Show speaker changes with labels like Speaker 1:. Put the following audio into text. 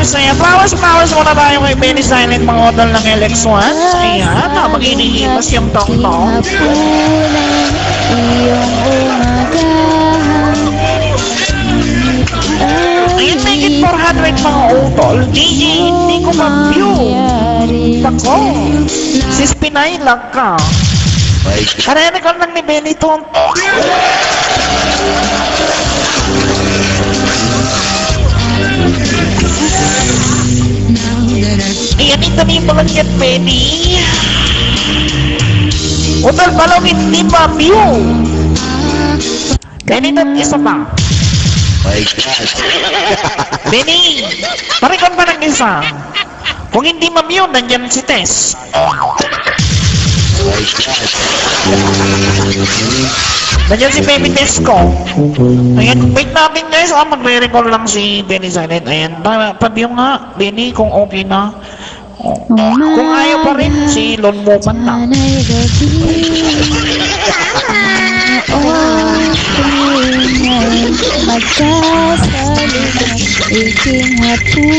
Speaker 1: flowers. Ayan, flowers muna tayo kay Benny Silent, mga odol ng LX1. Ayan, habang inihimas yung tong-tong. Ayan, make it 400 mga utol. Hindi ko ma-view. Tako. Sis Pinay lang ka. Karene ko lang ni Benny Tom. Ayan, ito na yung mga niyan, Benny. Utol, balong hindi ma-view. Benny, isa pa. Benny, parikon pa ng isa. Kung hindi ma-view, nandyan si Tess. Nandiyan si Baby Tess ko. Ayan, wait natin guys. Magre-record lang si Benny Silent. Ayan, pa-view nga, Benny, kung okay na. Kung ayaw pa rin, si Lon Woman na. Magkasalunan, iking hati.